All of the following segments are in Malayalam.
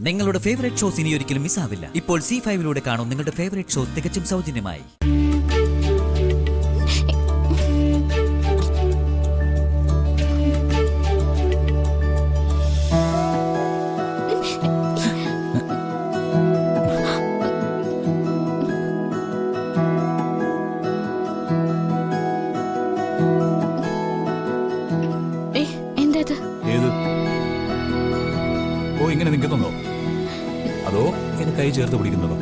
നിങ്ങളുടെ ഫേവറേറ്റ് ഷോസ് ഇനി ഒരിക്കലും മിസ്സാവില്ല. ഇപ്പോൾ C5 കാണും നിങ്ങളുടെ ഫേവറേറ്റ് ഷോസ് തികച്ചും സൗജന്യമായി. ഇങ്ങനെ നിൽക്കുന്നുണ്ടോ? അതോ ഇങ്ങനെ കൈ ചേർത്ത് പിടിക്കുന്നതോ?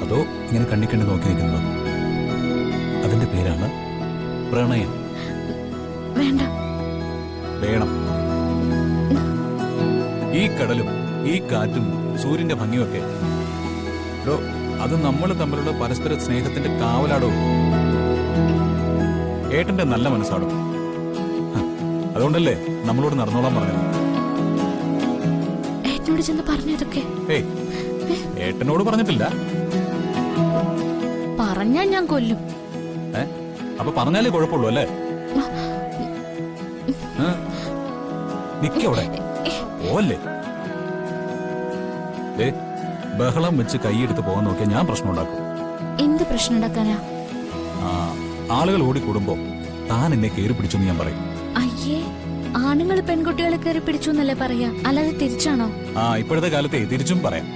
അതോ ഇങ്ങനെ കണ്ണി നോക്കി നിൽക്കുന്നതോ? അതിന്റെ പേരാണ് പ്രണയം. വേണ്ട. വേണം. ഈ കടലും ഈ കാറ്റും സൂര്യന്റെ ഭംഗിയൊക്കെ അത് നമ്മൾ തമ്മിലുള്ള പരസ്പര സ്നേഹത്തിന്റെ കാവലാടോ. ഏട്ടന്റെ നല്ല മനസ്സാടോ. അതുകൊണ്ടല്ലേ നമ്മളോട് നടന്നോളാൻ പറഞ്ഞത്. ഏട്ടനോട് പറഞ്ഞിട്ടില്ല. പറഞ്ഞാൽ ഞാൻ കൊല്ലും. അപ്പൊ പറഞ്ഞാലേ കുഴപ്പമുള്ളൂ അല്ലേ? നിക്കവിടെ പോവല്ലേ. ബഹളം വെച്ച് കൈയെടുത്ത് പോകാൻ നോക്കിയാ ഞാൻ പ്രശ്നം ഉണ്ടാക്കും. എന്ത് പ്രശ്നം ഉണ്ടാക്കാനാ? ആളുകൾ ഓടിക്കൂടുമ്പോ താൻ എന്നെ കയറി പിടിച്ചെന്ന് ഞാൻ പറയും. അയ്യേ, ആണുങ്ങൾ പെൺകുട്ടികളെ കയറി പിടിച്ചു എന്നല്ലേ പറയാ, അല്ലാതെ തിരിച്ചാണോ? ഇപ്പോഴത്തെ കാലത്തെ തിരിച്ചും പറയാം.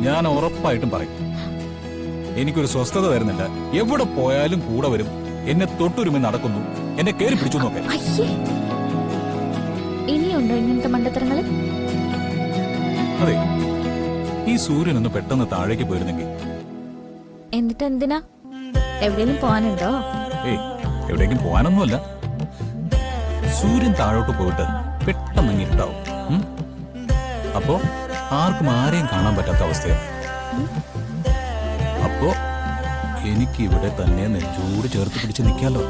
ഞാൻ ഉറപ്പായിട്ടും പറയും. എനിക്കൊരു സ്വസ്ഥത തരുന്നില്ല. എവിടെ പോയാലും കൂടെ വരും, എന്നെ തൊട്ടുരുമി നടക്കുന്നു, എന്നെ കയറി പിടിച്ചു നോക്കെ. ഇനിയുണ്ടോ ഇങ്ങനത്തെ മണ്ടത്തരങ്ങള്? അതെ, ഈ സൂര്യൻ ഒന്ന് പെട്ടെന്ന് താഴേക്ക് പോയിരുന്നെങ്കിൽ. എന്നിട്ട് എന്തിനാ? എവിടെയെങ്കിലും പോവാനുണ്ടോ? എവിടേക്കും പോവാനൊന്നുമല്ല. സൂര്യൻ താഴോട്ട് പോയിട്ട് പെട്ടെന്ന് ഇരുട്ടാവും. അപ്പോ ആർക്കും ആരെയും കാണാൻ പറ്റാത്ത അവസ്ഥയാണ്. അപ്പോ എനിക്ക് ഇവിടെ തന്നെ നെഞ്ചോട് ചേർത്ത് പിടിച്ച് നിൽക്കാലോ.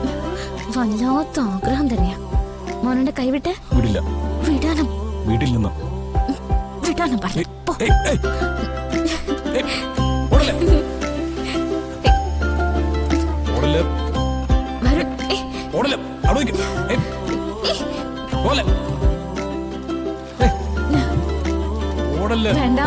വല്ലാത്ത ആഗ്രഹം തന്നെയാ. മോനെ കൈവിട്ടെ. വിടില്ല. വിടാനും. വീട്ടിൽ നിന്നോ? വിടാനും പറഞ്ഞു. വേണ്ട.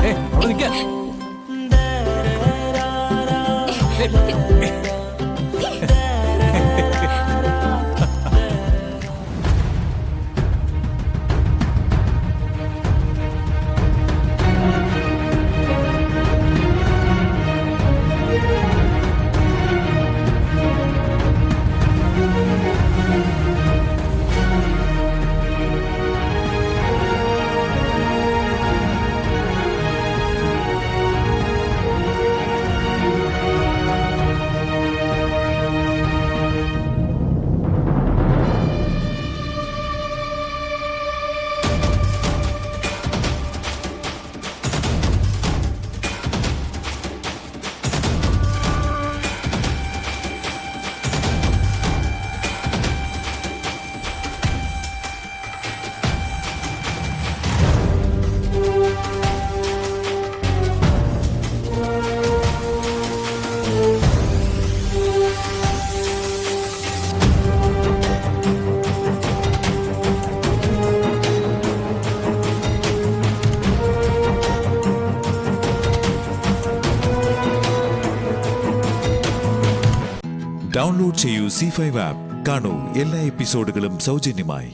ഡൗൺലോഡ് ചെയ്യൂ C5 ആപ്പ്. കാണൂ എല്ലാ എപ്പിസോഡുകളും സൗജന്യമായി.